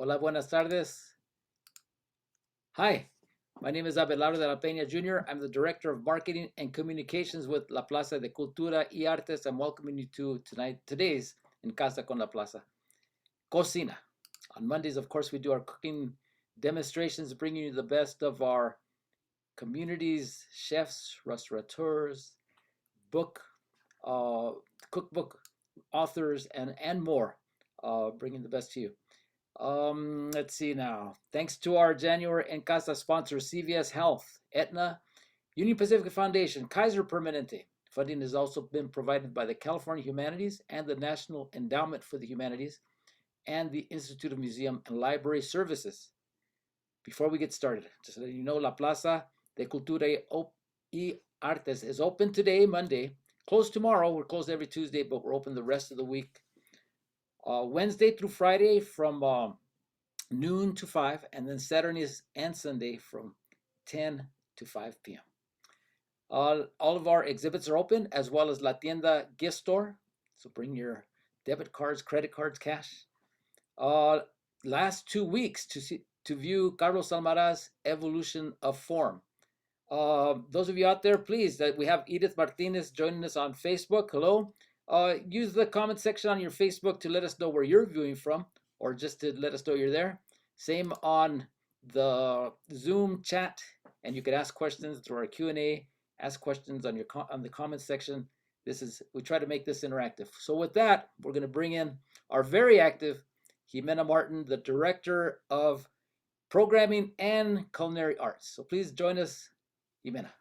Hola, buenas tardes. Hi, my name is Abelardo de la Peña Jr. I'm the Director of Marketing and Communications with La Plaza de Cultura y Artes. I'm welcoming you to today's En Casa con La Plaza Cocina. On Mondays, of course, we do our cooking demonstrations, bringing you the best of our communities, chefs, restaurateurs, cookbook authors, and more, bringing the best to you. Let's see now. Thanks to our January En Casa sponsors, CVS Health, Aetna, Union Pacific Foundation, Kaiser Permanente. Funding has also been provided by the California Humanities and the National Endowment for the Humanities and the Institute of Museum and Library Services. Before we get started, just so you know, La Plaza de Cultura y Artes is open today, Monday, closed tomorrow. We're closed every Tuesday, but we're open the rest of the week. Wednesday through Friday from noon to 5, and then Saturdays and Sunday from 10 to 5 p.m. All of our exhibits are open, as well as La Tienda gift store. So bring your debit cards, credit cards, cash. Last 2 weeks to view Carlos Almaraz's Evolution of Form. Those of you out there, please, that we have Edith Martinez joining us on Facebook. Hello. Use the comment section on your Facebook to let us know where you're viewing from, or just to let us know you're there. Same on the Zoom chat, and you can ask questions through our Q&A. Ask questions on the comment section. We try to make this interactive. So with that, we're going to bring in our very active Jimena Martin, the Director of Programming and Culinary Arts. So please join us, Jimena.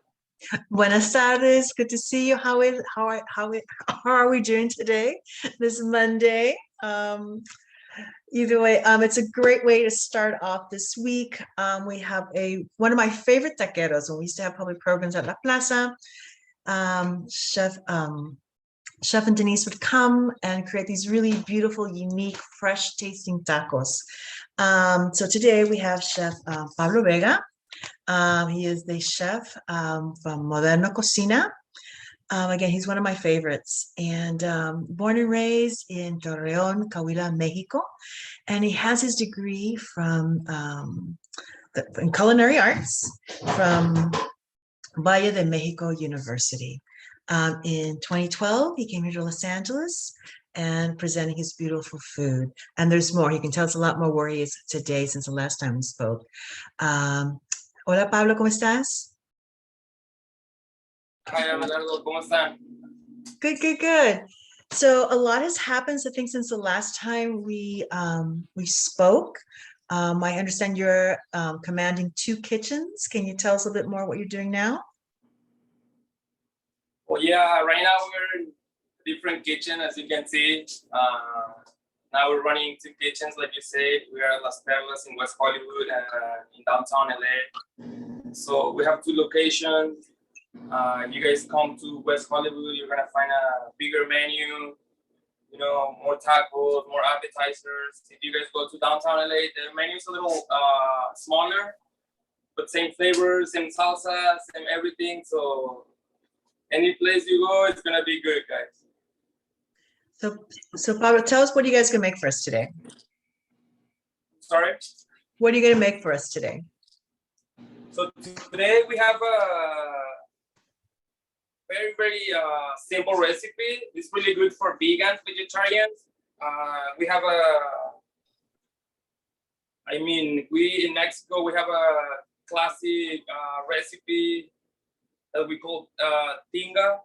Buenas tardes. Good to see you. How are we doing today? This Monday. Either way, it's a great way to start off this week. We have one of my favorite taqueros when we used to have public programs at La Plaza. Chef and Denise would come and create these really beautiful, unique, fresh tasting tacos. So today we have Chef Pablo Vega. He is the chef from Moderno Cocina. Again, he's one of my favorites, and born and raised in Torreón, Coahuila, Mexico. And he has his degree from in culinary arts from Valle de Mexico University. In 2012, he came here to Los Angeles and presenting his beautiful food. And there's more. He can tell us a lot more where he is today since the last time we spoke. Hola, Pablo, ¿cómo estás? Hi, Abelardo, ¿cómo están? Good. So a lot has happened, I think, since the last time we spoke. I understand you're commanding 2 kitchens. Can you tell us a bit more what you're doing now? Well, yeah, right now we're in a different kitchen, as you can see. Now we're running 2 kitchens, like you said. We are at Las Perlas in West Hollywood and in downtown LA. So we have 2 locations. If you guys come to West Hollywood, you're gonna find a bigger menu, more tacos, more appetizers. If you guys go to downtown LA, the menu is a little smaller, but same flavors, same salsa, same everything. So any place you go, it's gonna be good, guys. So Pablo, tell us what you guys gonna make for us today. Sorry? What are you gonna make for us today? So today we have a very simple recipe. It's really good for vegans, vegetarians. We have we in Mexico, we have a classic recipe that we call tinga.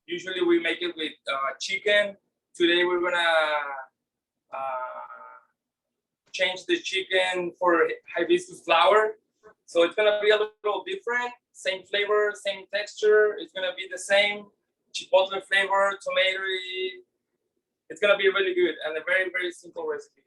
Usually we make it with chicken. Today we're gonna change the chicken for hibiscus flower. So it's gonna be a little different, same flavor, same texture. It's gonna be the same chipotle flavor, tomatoey. It's gonna be really good and a very simple recipe.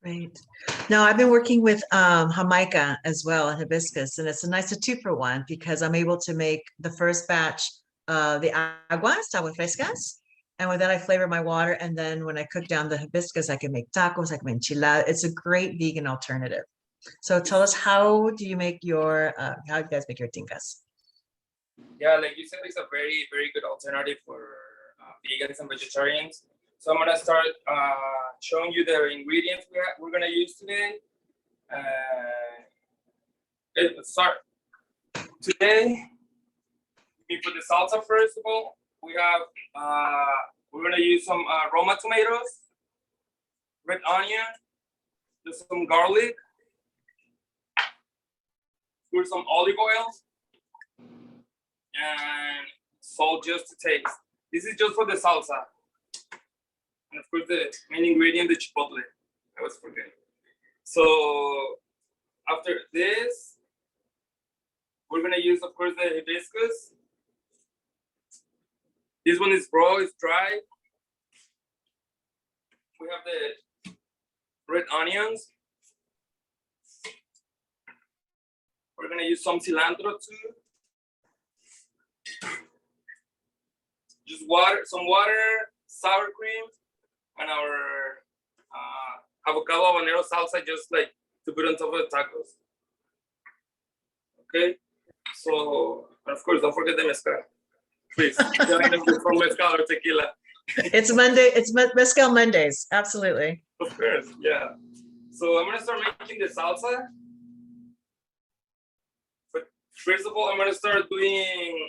Right. Now I've been working with Jamaica as well and hibiscus, and it's a nice 2-for-1 because I'm able to make the first batch the agua frescas, and with that I flavor my water, and then when I cook down the hibiscus, I can make tacos, I can make enchiladas. It's a great vegan alternative. So tell us, how do you make your how do you guys make your tingas? Yeah, like you said, it's a very good alternative for vegans and vegetarians. So I'm gonna start showing you the ingredients we're gonna use today. Let's start. Today, we put the salsa first of all. We have we're gonna use some Roma tomatoes, red onion, just some garlic, with some olive oil, and salt just to taste. This is just for the salsa. And of course, the main ingredient, the chipotle. I was forgetting. So after this, we're gonna use, of course, the hibiscus. This one is raw, it's dry. We have the red onions. We're gonna use some cilantro too. Just water, some water, sour cream, and our avocado habanero salsa, just like to put on top of the tacos. Okay, so of course, don't forget the mezcal. Please, from mezcal or tequila. It's Monday. It's Mezcal Mondays. Absolutely. Of course, yeah. So I'm gonna start making the salsa. But first of all, I'm gonna start doing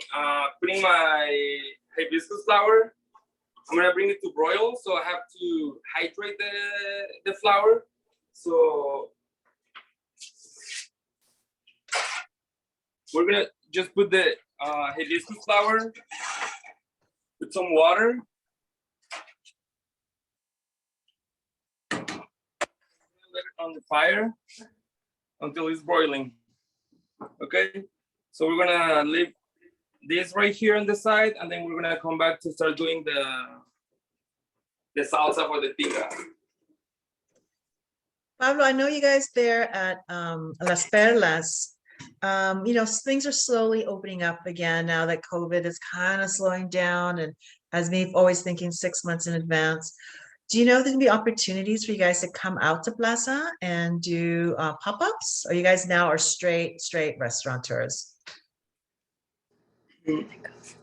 putting my hibiscus flower. I'm gonna bring it to broil, so I have to hydrate the flour. So we're gonna just put the hibiscus flower with some water. Let it on the fire until it's boiling. Okay, so we're gonna leave this right here on the side, and then we're gonna come back to start doing the salsa for the tinga. Pablo, I know you guys there at Las Perlas. You know, things are slowly opening up again now that COVID is kind of slowing down, and as me always thinking 6 months in advance. Do you know there's gonna be opportunities for you guys to come out to Plaza and do pop-ups? Or you guys now are straight restaurateurs?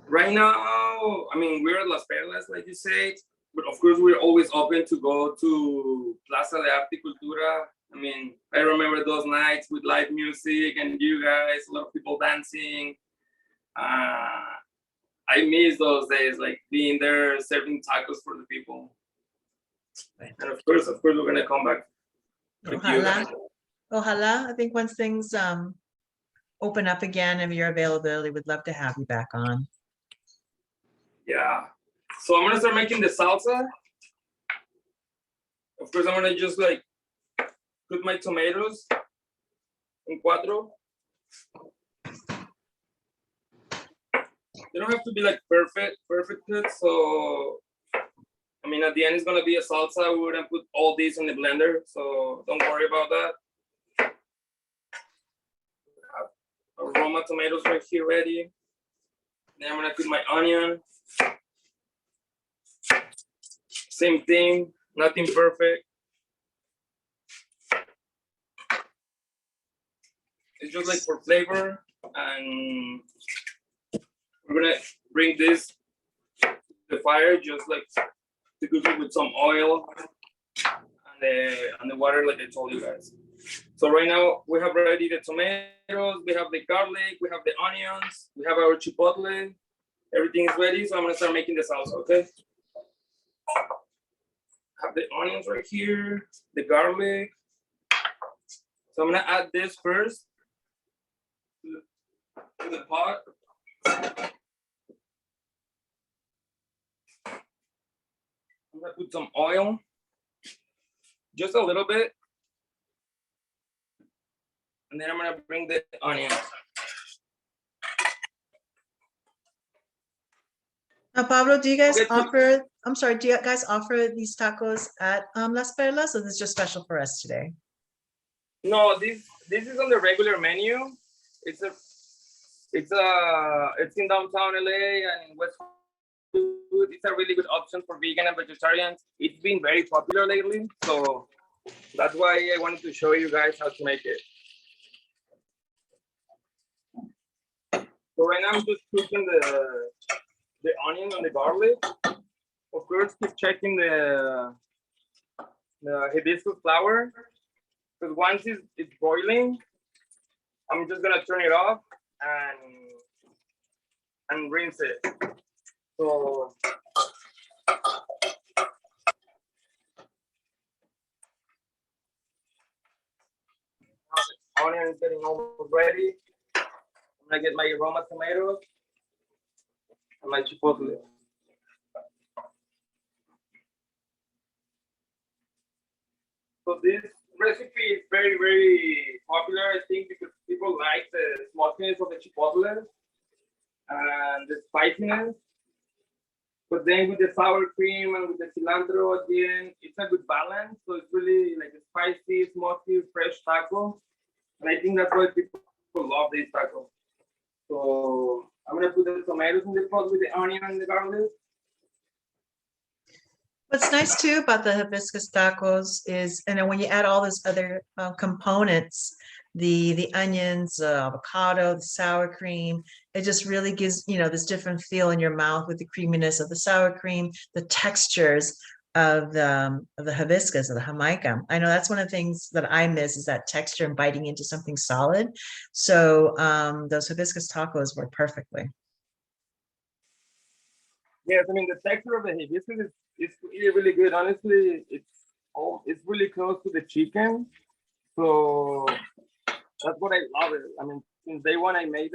Right now, I mean, we're at Las Perlas, like you said, but of course, we're always open to go to Plaza de Arte y Cultura. I mean, I remember those nights with live music and you guys, a lot of people dancing. I miss those days, like being there, serving tacos for the people. And of course, we're gonna come back. Ojalá. Ojalá. I think once things open up again and your availability, we'd love to have you back on. Yeah. So I'm gonna start making the salsa. Of course, I'm gonna just like put my tomatoes in cuatro. They don't have to be like perfect cut. So I mean, at the end, it's gonna be a salsa. We're gonna put all these in the blender, so don't worry about that. Aroma tomatoes right here ready. Then I'm gonna put my onion. Same thing, nothing perfect. It's just like for flavor, and we're gonna bring this to the fire, just like to cook it with some oil and the water, like I told you guys. So right now we have ready the tomatoes, we have the garlic, we have the onions, we have our chipotle. Everything is ready, so I'm gonna start making the salsa. Okay. Have the onions right here, the garlic. So I'm gonna add this first to the pot. I'm gonna put some oil, just a little bit. And then I'm gonna bring the onions. Now, Pablo, do you guys offer, I'm sorry, do you guys offer these tacos at Las Perlas, or this is just special for us today? No, this is on the regular menu. It's in downtown LA and in West Hollywood. It's a really good option for vegan and vegetarians. It's been very popular lately, so that's why I wanted to show you guys how to make it. So right now I'm just cooking the onion and the garlic of course, keep checking the hibiscus flower, because once it's boiling, I'm just gonna turn it off and rinse it. So onion is getting almost ready. I'm gonna get my Roma tomatoes and my chipotle. So this recipe is very, very popular, I think, because people like the smokiness of the chipotle and the spiciness. But then with the sour cream and with the cilantro at the end, it's a good balance. So it's really like a spicy, smoky, fresh taco. And I think that's why people love this taco. So I'm gonna put the tomatoes in the pot with the onion and the garlic. What's nice too about the hibiscus tacos is, and then when you add all those other components, the onions, avocado, the sour cream, it just really gives, you know, this different feel in your mouth with the creaminess of the sour cream, the textures of the hibiscus, of the jamaica. I know that's one of the things that I miss, is that texture and biting into something solid. So those hibiscus tacos work perfectly. Yes, I mean the texture of the hibiscus is really, really good. Honestly, it's really close to the chicken. So that's what I love it. I mean, since day one I made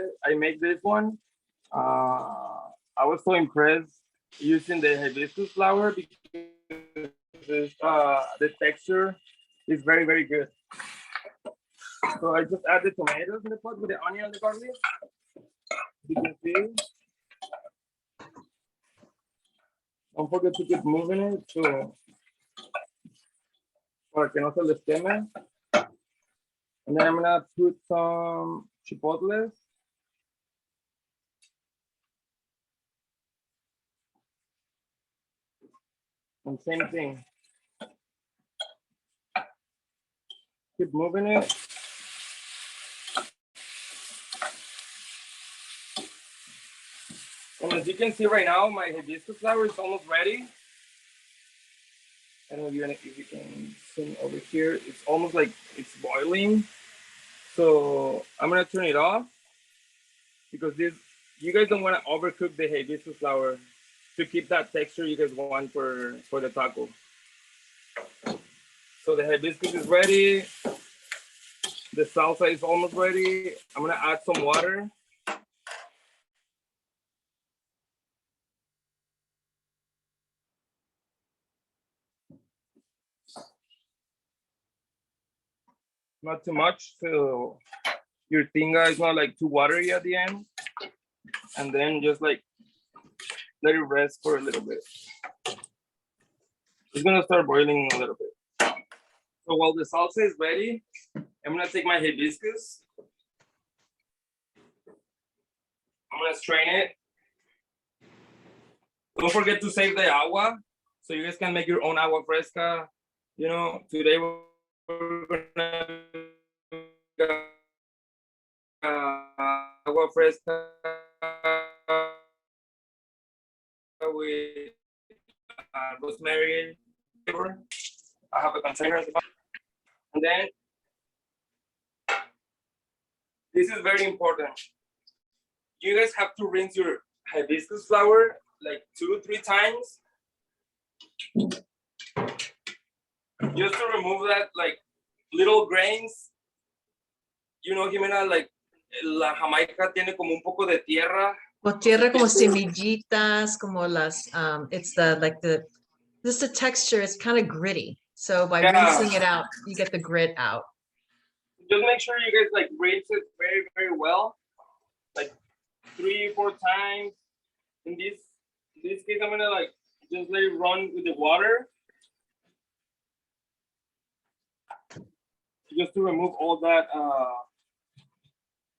this one. I was so impressed using the hibiscus flower because the texture is very, very good. So I just add the tomatoes in the pot with the onion and the garlic. You can see. Don't forget to keep moving it so para que no se les queme. And then I'm gonna put some chipotles. And same thing. Keep moving it. And as you can see right now, my hibiscus flower is almost ready. I don't know if you can see over here. It's almost like it's boiling. So I'm gonna turn it off because you guys don't want to overcook the hibiscus flower to keep that texture you guys want for the taco. So the hibiscus is ready. The salsa is almost ready. I'm gonna add some water. Not too much, so your tinga is not like too watery at the end. And then just like let it rest for a little bit. It's gonna start boiling a little bit. So while the salsa is ready, I'm gonna take my hibiscus. I'm gonna strain it. Don't forget to save the agua, so you guys can make your own agua fresca. You know, today we're gonna agua fresca with rosemary. I have a container at the bottom. And then this is very important. You guys have to rinse your hibiscus flower like 2-3 times just to remove that like little grains. You know, Jimena, like la jamaica tiene como un poco de tierra. O tierra como semillitas, como las, it's just the texture is kind of gritty. So by rinsing it out, you get the grit out. Just make sure you guys like rinse it very, very well. Like 3-4 times. In this case, I'm gonna like just let it run with the water. Just to remove all that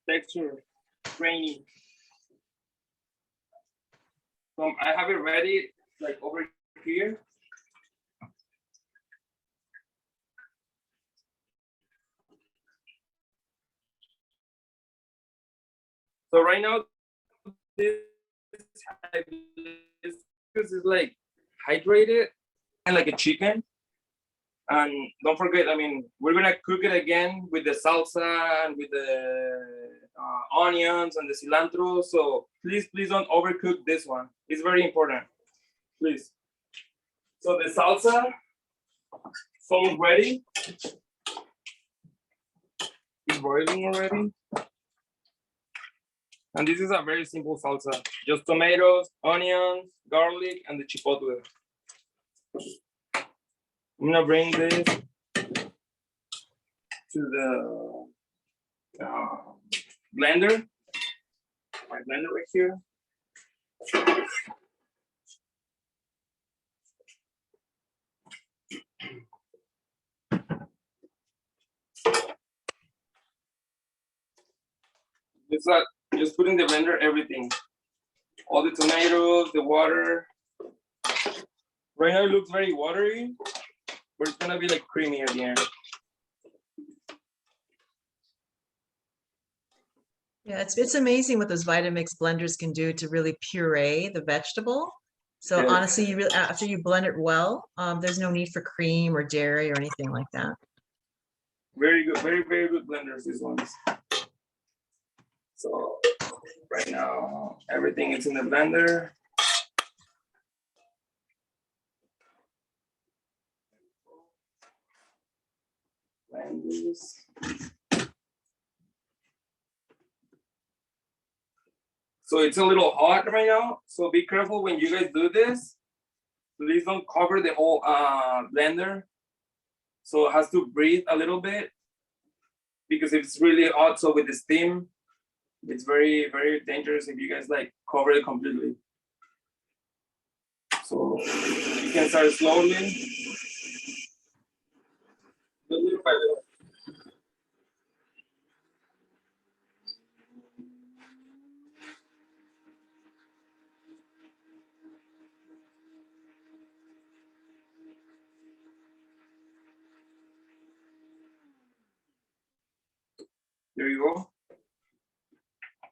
texture, grainy. So I have it ready, like over here. So right now, this is like hydrated and like a chicken. And don't forget, I mean, we're gonna cook it again with the salsa and with the onions and the cilantro. So please don't overcook this one. It's very important, please. So the salsa is almost ready. It's boiling already. And this is a very simple salsa. Just tomatoes, onions, garlic, and the chipotle. I'm gonna bring this to the blender. My blender right here. Just put in the blender everything. All the tomatoes, the water. Right now it looks very watery, but it's gonna be like creamy at the end. Yeah, it's amazing what those Vitamix blenders can do to really puree the vegetable. So Yeah. honestly, you really, after you blend it well, there's no need for cream or dairy or anything like that. Very good, very good blenders, these ones. So right now, everything is in the blender. Blend this. So it's a little hot right now. So be careful when you guys do this. Please don't cover the whole blender. So it has to breathe a little bit because if it's really hot, so with the steam, it's very dangerous if you guys like cover it completely. So you can start slowly, little by little. There you go.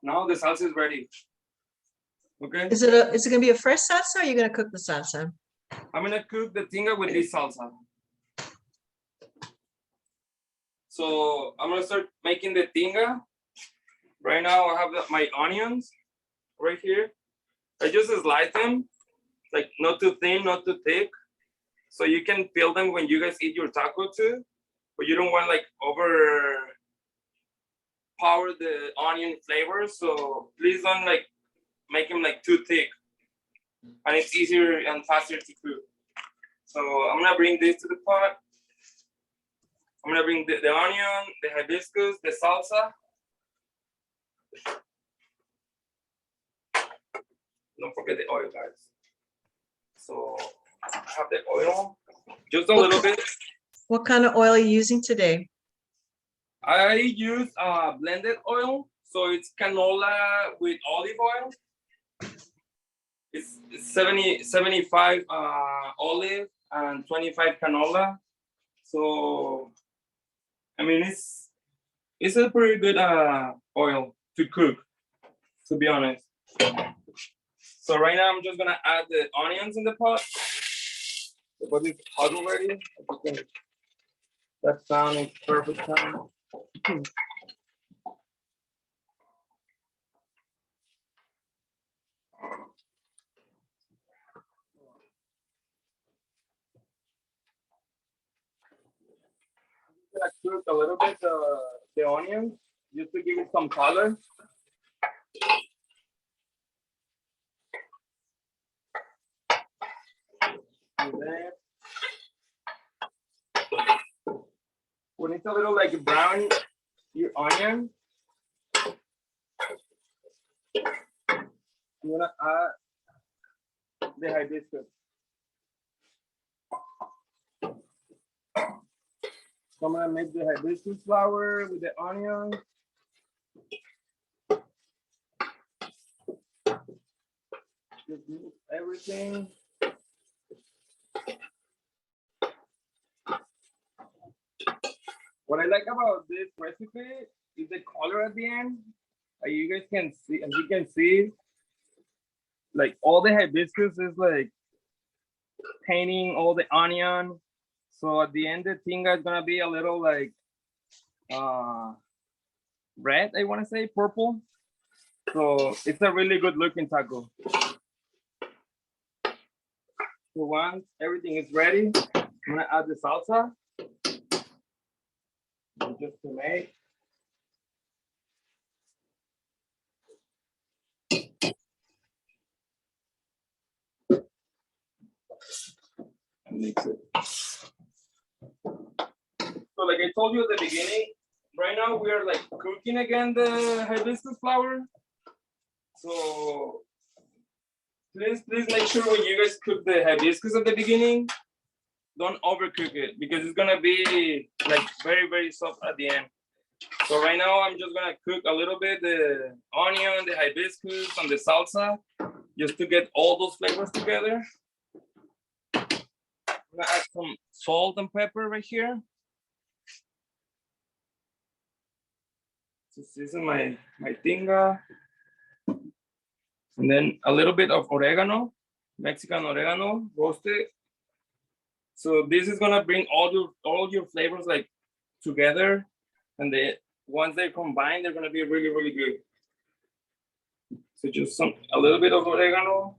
Now the salsa is ready. Okay. Is it gonna be a fresh salsa or are you gonna cook the salsa? I'm gonna cook the tinga with this salsa. So I'm gonna start making the tinga. Right now I have my onions right here. I just slice them, like not too thin, not too thick. So you can peel them when you guys eat your taco too, but you don't want like overpower the onion flavor. So please don't like make them like too thick. And it's easier and faster to cook. So I'm gonna bring this to the pot. I'm gonna bring the onion, the hibiscus, the salsa. Don't forget the oil, guys. So I have the oil, just a little bit. What kind of oil are you using today? I use blended oil, so it's canola with olive oil. It's 75 olive and 25 canola. So I mean it's a pretty good oil to cook, to be honest. So right now I'm just gonna add the onions in the pot. The pot is hot already. That sound is perfect sound. I'm gonna cook a little bit the onions just to give it some color. And then when it's a little like brown, your onion, I'm gonna add the hibiscus. So I'm gonna make the hibiscus flower with the onion. Just mix everything. What I like about this recipe is the color at the end. You guys can see, as you can see, like all the hibiscus is like painting all the onion. So at the end, the tinga is gonna be a little like red, I wanna say, purple. So it's a really good looking taco. So once everything is ready, I'm gonna add the salsa. Just to make. And mix it. So like I told you at the beginning, right now we are like cooking again the hibiscus flower. So please make sure when you guys cook the hibiscus at the beginning, don't overcook it because it's gonna be like very soft at the end. So right now I'm just gonna cook a little bit the onion, the hibiscus, and the salsa, just to get all those flavors together. I'm gonna add some salt and pepper right here. To season my tinga. And then a little bit of oregano, Mexican oregano, roasted. So this is gonna bring all your flavors like together, and once they combine, they're gonna be really good. So just a little bit of oregano.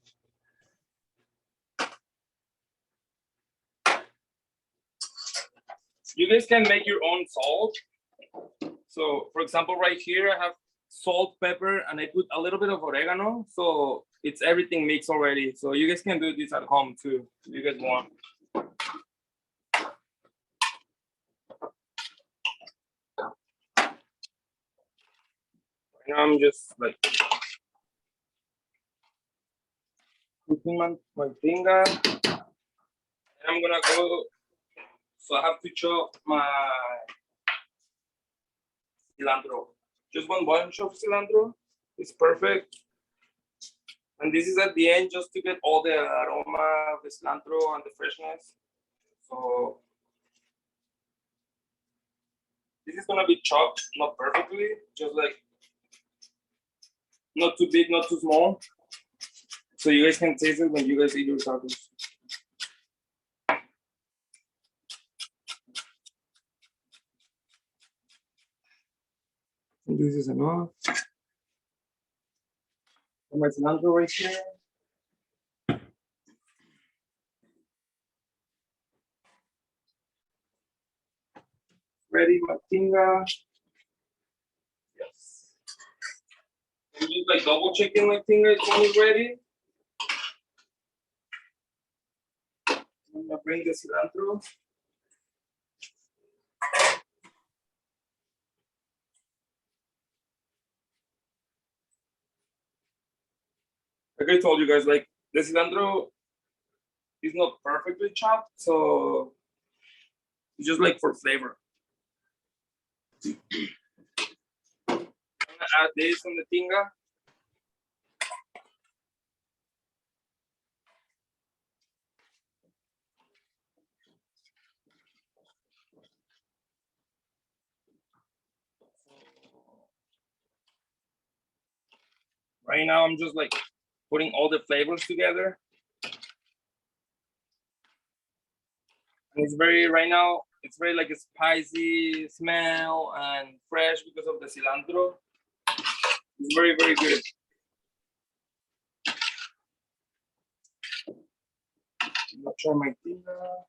You guys can make your own salt. So for example, right here I have salt, pepper, and I put a little bit of oregano. So it's everything mixed already. So you guys can do this at home too, if you guys want. Now I'm just like cooking my tinga. And I'm gonna go, so I have to chop my cilantro. Just one bunch of cilantro. It's perfect. And this is at the end just to get all the aroma of the cilantro and the freshness. So this is gonna be chopped, not perfectly, just like not too big, not too small. So you guys can taste it when you guys eat your tacos. And this is enough. And my cilantro right here. Ready, my tinga. Yes. And just like double checking my tinga is almost ready. I'm gonna bring the cilantro. Like I told you guys, like the cilantro is not perfectly chopped, so it's just like for flavor. I'm gonna add this on the tinga. Right now, I'm just like putting all the flavors together. And it's right now, it's very like a spicy smell and fresh because of the cilantro. It's very good. I'm gonna try my tinga.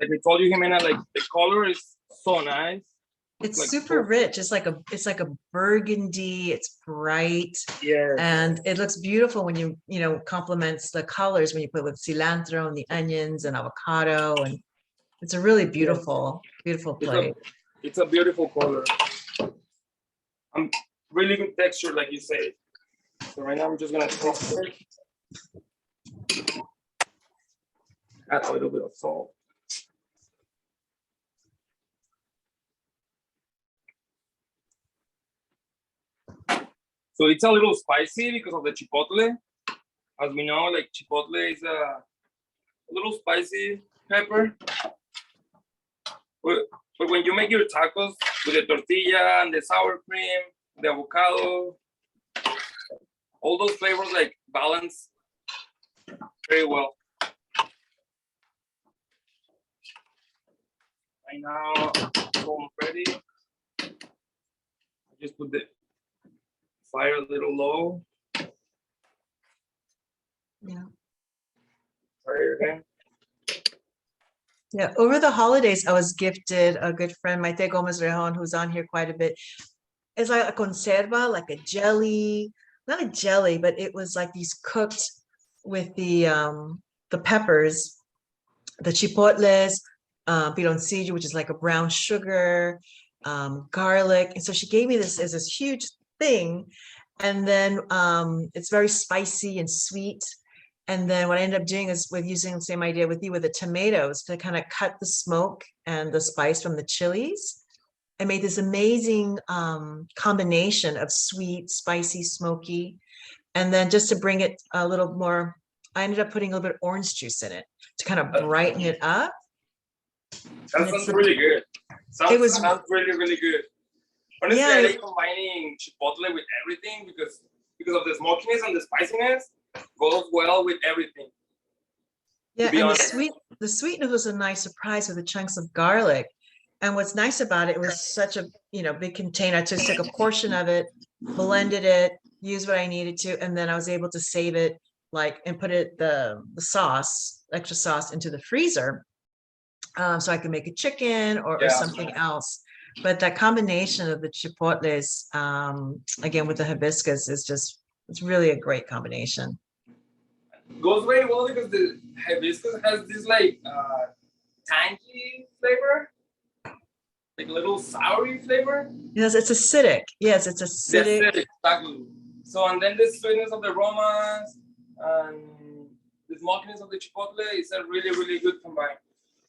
Like I told you, Jimena, like the color is so nice. It's like super rich. It's like a burgundy. It's bright. Yeah. And it looks beautiful when you complements the colors when you put with cilantro and the onions and avocado, and it's a really beautiful plate. It's a beautiful color. Really good texture, like you say. So right now I'm just gonna toss it. Add a little bit of salt. So it's a little spicy because of the chipotle. As we know, like chipotle is a little spicy pepper. But when you make your tacos with the tortilla and the sour cream, the avocado, all those flavors like balance very well. Right now, it's almost ready. I just put the fire a little low. Yeah. Fire again. Yeah, over the holidays, I was gifted a good friend, Maite Gomez Rejon, who's on here quite a bit. It's like a conserva, like a jelly, not a jelly, but it was like these cooked with the peppers, the chipotles, piloncillo, which is like a brown sugar, garlic. And so she gave me this as this huge thing. And then it's very spicy and sweet. And then what I ended up doing is with using the same idea with you with the tomatoes to kind of cut the smoke and the spice from the chilies. I made this amazing combination of sweet, spicy, smoky. And then just to bring it a little more, I ended up putting a little bit of orange juice in it to kind of brighten it up. That sounds really good. Sounds really, really good. Honestly, Yeah, I like combining chipotle with everything because of the smokiness and the spiciness goes well with everything. Yeah, and the sweetness was a nice surprise with the chunks of garlic. And what's nice about it was such a big container. I just took a portion of it, blended it, used what I needed to, and then I was able to save it and put it the sauce, extra sauce into the freezer. So I could make a chicken or something else. But that combination of the chipotles, again with the hibiscus, it's really a great combination. Goes very well because the hibiscus has this tangy flavor, like a little soury flavor. Yes, it's acidic. Yes, it's acidic. Acidic, exactly. So and then the sweetness of the romance and the smokiness of the chipotle is a really, really good combine.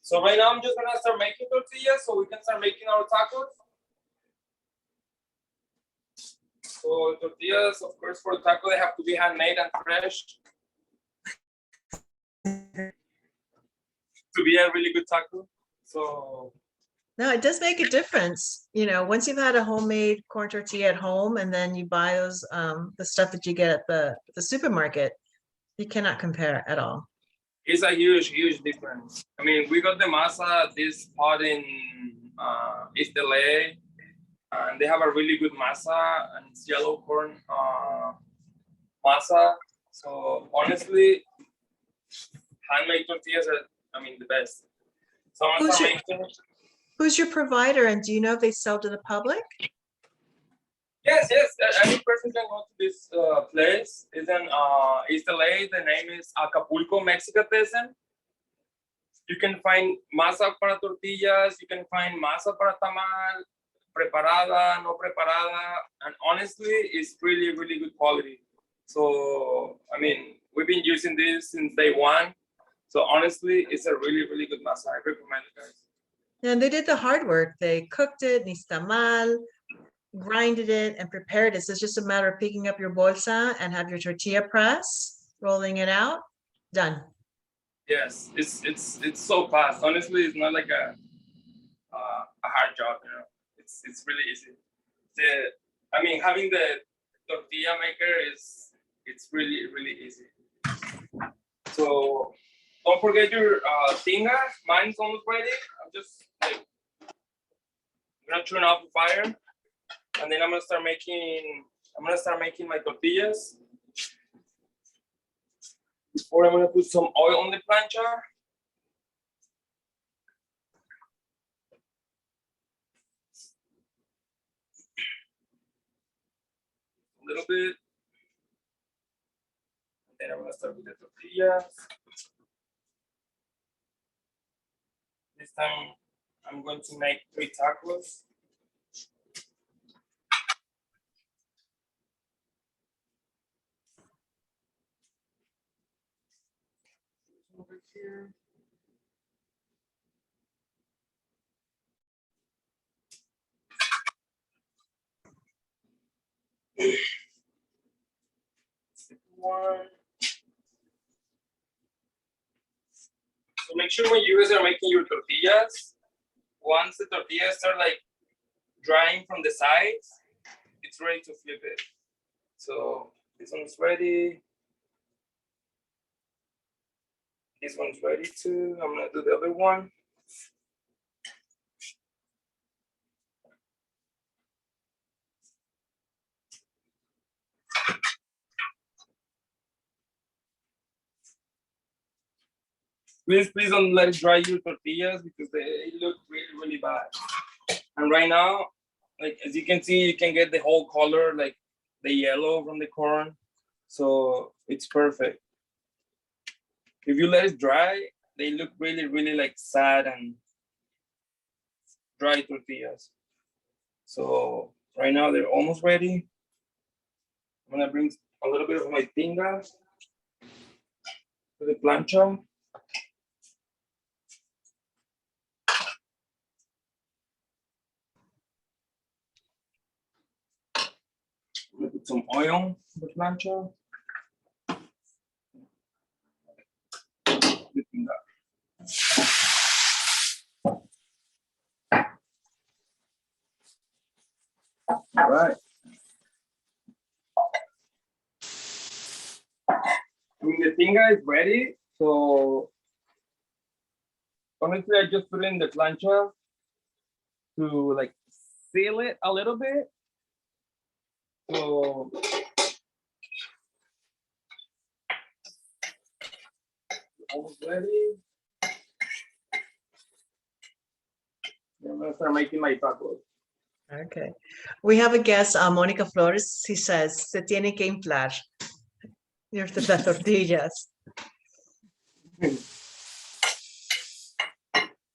So right now I'm just gonna start making tortillas so we can start making our tacos. So tortillas, of course, for taco they have to be handmade and fresh to be a really good taco. So no, it does make a difference. Once you've had a homemade corn tortilla at home and then you buy those the stuff that you get at the supermarket, you cannot compare at all. It's a huge, huge difference. I mean, we got the masa at this spot in East LA, and they have a really good masa, and it's yellow corn masa. So honestly, handmade tortillas are, the best. So Who's your provider, and do you know if they sell to the public? Yes. Any person can go to this place. It's in East LA. The name is Acapulco Mexicatessen. You can find masa para tortillas. You can find masa para tamal, preparada, no preparada, and honestly, it's really, really good quality. So we've been using this since day one. So honestly, it's a really, really good masa. I recommend it, guys. And they did the hard work. They cooked it, nixtamal, grinded it, and prepared it. So it's just a matter of picking up your bolsa and have your tortilla press, rolling it out, done. Yes, it's so fast. Honestly, it's not like a hard job. It's really easy. Having the tortilla maker it's really, really easy. So don't forget your tinga. Mine's almost ready. I'm just gonna turn off the fire, and then I'm gonna start making my tortillas. Or I'm gonna put some oil on the plancha. A little bit. And then I'm gonna start with the tortillas. This time I'm going to make 3 tacos. Over here. One. So make sure when you guys are making your tortillas, once the tortillas start like drying from the sides, it's ready to flip it. So this one's ready. This one's ready too. I'm gonna do the other one. Please don't let it dry your tortillas because they look really, really bad. And right now, like as you can see, you can get the whole color, like the yellow from the corn. So it's perfect. If you let it dry, they look really, really like sad and dry tortillas. So right now they're almost ready. I'm gonna bring a little bit of my tinga to the plancha. I'm gonna put some oil on the plancha. The tinga. All right. I mean, the tinga is ready. So honestly, I just put it in the plancha to like seal it a little bit. So almost ready. I'm gonna start making my tacos. Okay. We have a guest, Mónica Flores. He says, se tiene que inflar. Las tortillas.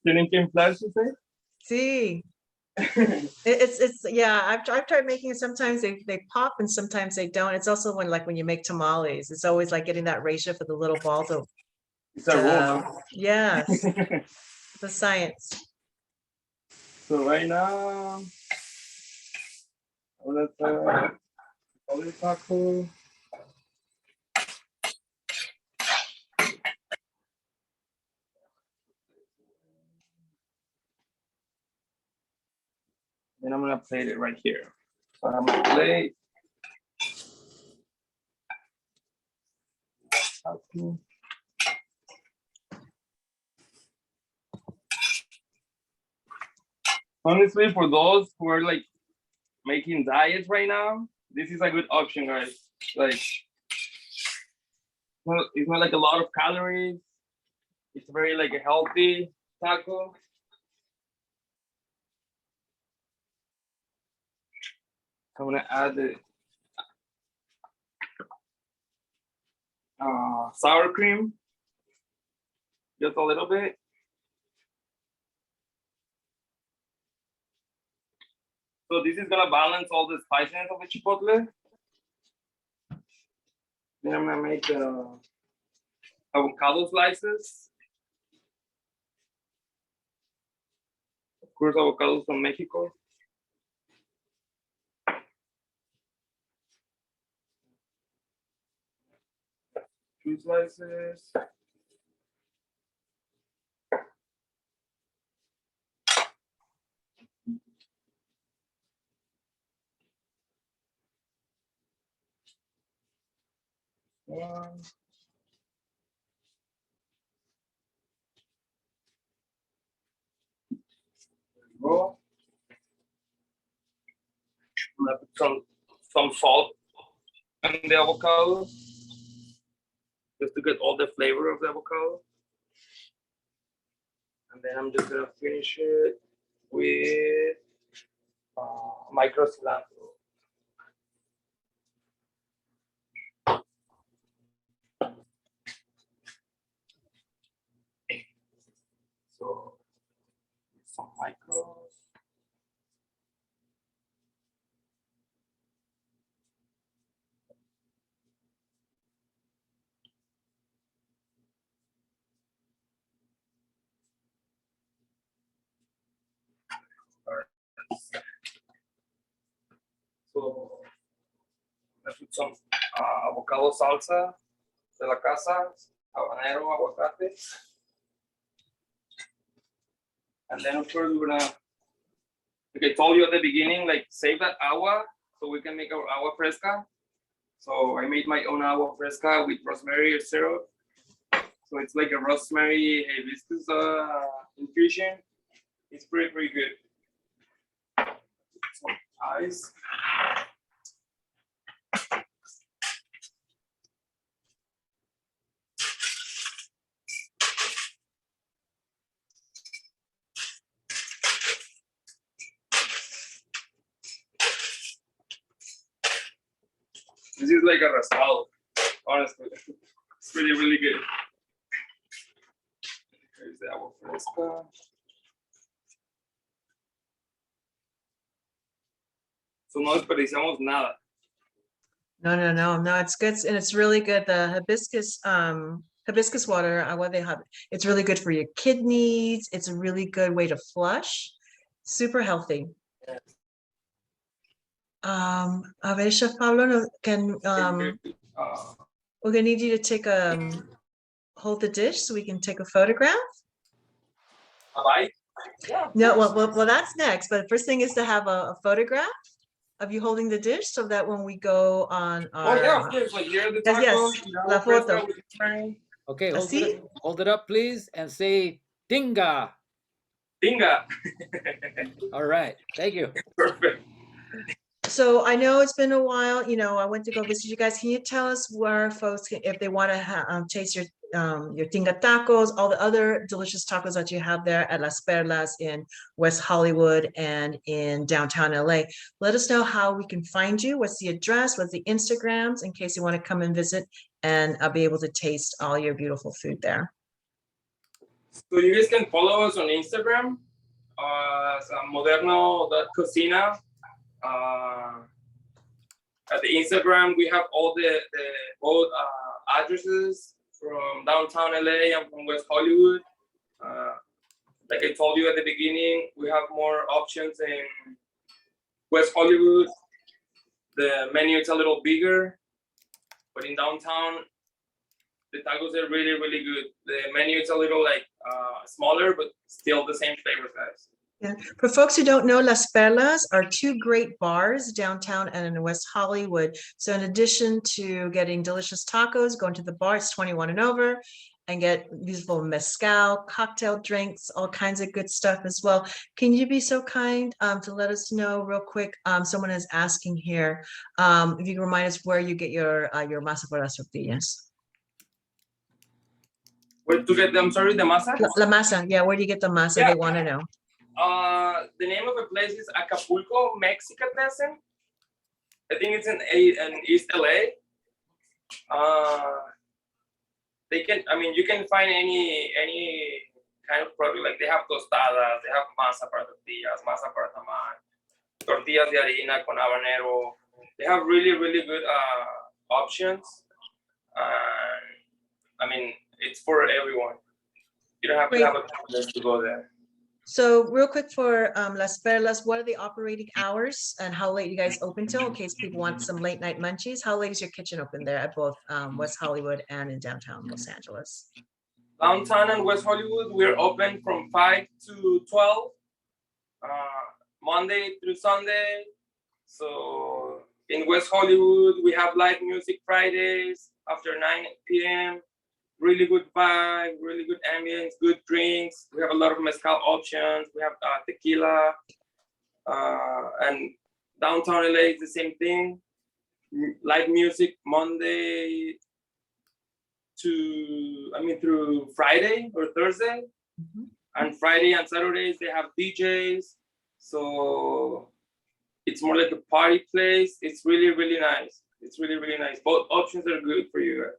Tienen que inflar, you say? Sí. It's yeah, I've tried making it. Sometimes they pop and sometimes they don't. It's also when you make tamales, it's always like getting that ratio for the little ball to It's a rule, no? yes, the science. So right now, let's other taco. Then I'm gonna plate it right here. So I'm gonna plate. Taco. Honestly, for those who are like making diets right now, this is a good option, guys. Like, well, it's not like a lot of calories. It's very like a healthy taco. I'm gonna add the sour cream, just a little bit. So this is gonna balance all the spiciness of the chipotle. Then I'm gonna make avocado slices. Of course, avocados from Mexico. 2 slices. One. Go. I'm gonna put some salt in the avocado, just to get all the flavor of the avocado. And then I'm just gonna finish it with micro cilantro. So some micros. So I put some avocado salsa de la casa, habanero, aguacate. And then of course we're gonna, like I told you at the beginning, like save that agua so we can make our agua fresca. So I made my own agua fresca with rosemary syrup. So it's like a rosemary hibiscus infusion. It's pretty good. Some ice. This is like a raspado, honestly. It's really good. Here's the agua fresca. So no desperdiciamos nada. No, it's good. And it's really good. The hibiscus water, agua de hab, it's really good for your kidneys. It's a really good way to flush. Super healthy. Yes. A ver, Chef Pablo, we're gonna need you to take hold the dish so we can take a photograph. A bite? Yeah. No, well, that's next. But the first thing is to have a photograph of you holding the dish so that when we go on our. Oh yeah, of course. Like here are the Yes, tacos. yes, the agua la fresca foto. with the spring. Okay, Así? hold it up, please, and say Tinga. Tinga. All right, thank you. Perfect. So I know it's been a while, you know, I went to go visit you guys. Can you tell us where folks can, if they want to taste your Tinga tacos, all the other delicious tacos that you have there at Las Perlas in West Hollywood and in downtown LA? Let us know how we can find you. What's the address? What's the Instagrams in case you want to come and visit, and I'll be able to taste all your beautiful food there. So you guys can follow us on Instagram as Moderno Cocina. At the Instagram, we have all the both addresses from downtown LA and from West Hollywood. Like I told you at the beginning, we have more options in West Hollywood. The menu is a little bigger, but in downtown, the tacos are really good. The menu is a little like smaller, but still the same flavors, guys. Yeah. For folks who don't know, Las Perlas are two great bars downtown and in West Hollywood. So in addition to getting delicious tacos, going to the bar, it's 21 and over, and get beautiful mezcal, cocktail drinks, all kinds of good stuff as well. Can you be so kind to let us know real quick? Someone is asking here, if you can remind us where you get your masa for las tortillas. Where to get them? Sorry, the masa? La masa, yeah, where do you get the masa? Yeah. They want to know. The name of the place is Acapulco Mexicatessen. I think it's in East LA. You can find any kind of product. Like they have tostadas, they have masa para tortillas, masa para tamal, tortillas de harina con habanero. They have really good options. It's for everyone. You don't have to have a business to go there. So real quick for Las Perlas, what are the operating hours and how late you guys open till in case people want some late night munchies? How late is your kitchen open there at both West Hollywood and in downtown Los Angeles? Downtown and West Hollywood, we're open from 5 to 12, Monday through Sunday. So in West Hollywood, we have live music Fridays after 9 p.m. Really good vibe, really good ambience, good drinks. We have a lot of mezcal options. We have tequila. And downtown LA is the same thing. Live music Monday through Friday or Thursday. Mm-hmm. And Friday and Saturdays, they have DJs. So it's more like a party place. It's really nice. It's really nice. Both options are good for you guys.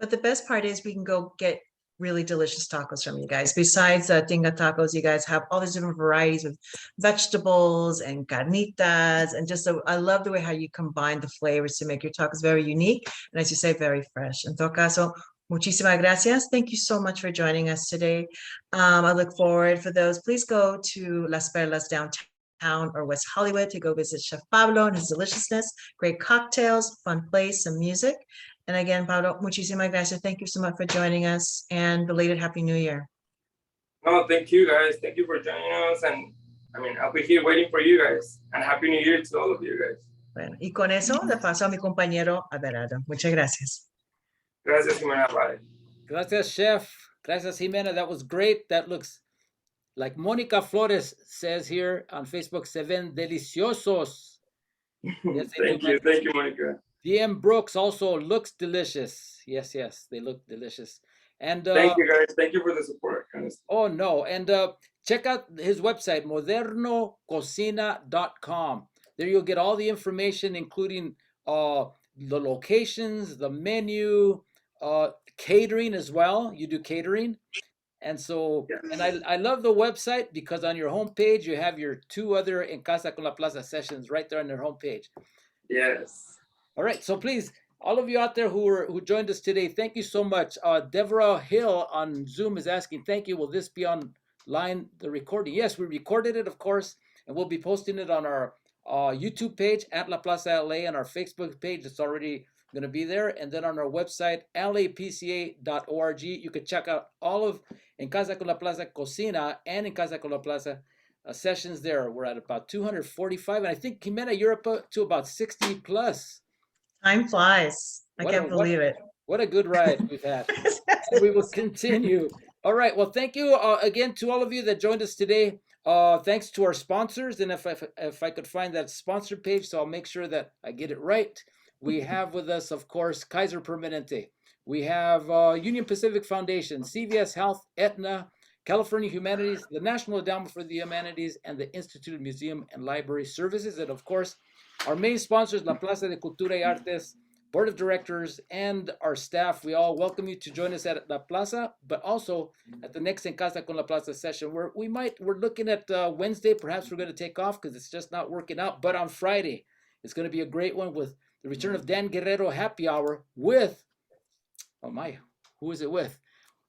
But the best part is we can go get really delicious tacos from you guys. Besides Tinga tacos, you guys have all these different varieties of vegetables and carnitas. And I love the way how you combine the flavors to make your tacos very unique. And as you say, very fresh. En todo caso, muchísimas gracias. Thank you so much for joining us today. I look forward for those. Please go to Las Perlas downtown or West Hollywood to go visit Chef Pablo and his deliciousness. Great cocktails, fun place, some music. And again, Pablo, muchísimas gracias. Thank you so much for joining us and belated Happy New Year. No, thank you guys. Thank you for joining us. And I mean, I'll be here waiting for you guys. And Happy New Year to all of you guys. Bueno, y con eso le paso a mi compañero Abelardo. Muchas gracias. Gracias, Jimena. Bye. Gracias, Chef. Gracias, Jimena. That was great. That looks like Monica Flores says here on Facebook, se ven deliciosos. Yes, they do, Thank you. Thank you, Monica. DM Brooks also looks delicious. Yes, yes, they look delicious. And Thank you, guys. Thank you for the support. Honestly. oh, no. And check out his website, modernococina.com. There you'll get all the information, including the locations, the menu, catering as well. You do catering. And so, Yes. and I love the website because on your homepage, you have your 2 other En Casa con la Plaza sessions right there on their homepage. Yes. All right. So please, all of you out there who joined us today, thank you so much. Deborah Hill on Zoom is asking, thank you. Will this be online, the recording? Yes, we recorded it, of course, and we'll be posting it on our YouTube page at La Plaza LA, and our Facebook page. It's already going to be there. And then on our website, lapca.org, you can check out all of En Casa con la Plaza Cocina and En Casa con la Plaza sessions there. We're at about 245. And I think, Jimena, you're up to about 60 plus. Time flies. I can't believe it. What a good ride we've had. And we will continue. All right. Well, thank you again to all of you that joined us today. Thanks to our sponsors. And if I could find that sponsor page, so I'll make sure that I get it right. We have with us, of course, Kaiser Permanente. We have Union Pacific Foundation, CVS Health, Aetna, California Humanities, the National Endowment for the Humanities, and the Institute of Museum and Library Services. And of course, our main sponsors, La Plaza de Cultura y Artes, Board of Directors, and our staff. We all welcome you to join us at La Plaza, but also at the next En Casa con La Plaza session, where we're looking at Wednesday. Perhaps we're going to take off because it's just not working out. But on Friday, it's going to be a great one with the return of Dan Guerrero Happy Hour with, oh my, who is it with?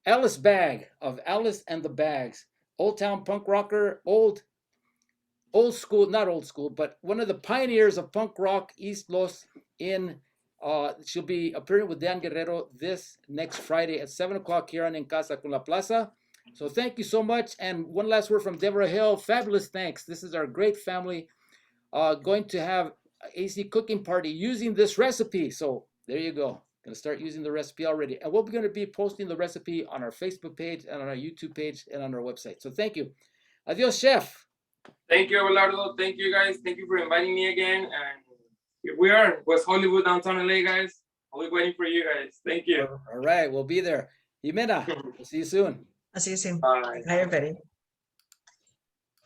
Alice Bag of Alice and the Bags, Old Town punk rocker, old school, not old school, but one of the pioneers of punk rock, East Los in. She'll be appearing with Dan Guerrero this next Friday at 7 o'clock here on En Casa con la Plaza. So thank you so much. And one last word from Deborah Hill. Fabulous thanks. This is our great family going to have AC cooking party using this recipe. So there you go. Going to start using the recipe already. And we're going to be posting the recipe on our Facebook page and on our YouTube page and on our website. So thank you. Adios, chef. Thank you, Abelardo. Thank you, guys. Thank you for inviting me again. And here we are, West Hollywood, downtown LA, guys. I'll be waiting for you guys. Thank you. All right. We'll be there. Jimena, we'll see you soon. I'll see you soon. Bye. Bye, everybody.